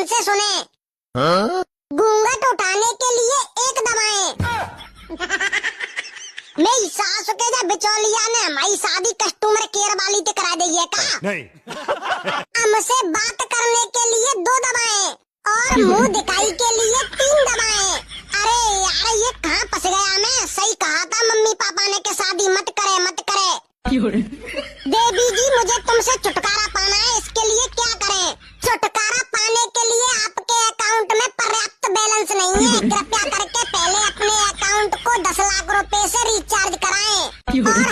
ध्यान से सुने। घूंघट उठाने के लिए एक दबाएं। मेरी सास के जब बिचौलिया ने हमारी शादी कस्टमर केयर वाली से करा दी है का? नहीं। हमसे बात करने के लिए 2 दबाएं और मुंह दिखाई के लिए 3 दबाएं। अरे यार ये कहाँ फंस गया मैं? सही कहा था मम्मी पापा ने कि शादी मत करे मत करे। देवी जी मुझे तुमसे छुटकारा पाना है, इसके लिए क्या करें? छुटकारा पाने के लिए आपके अकाउंट में पर्याप्त बैलेंस नहीं है, कृपया करके पहले अपने अकाउंट को 10 लाख रुपए से रिचार्ज कराएं और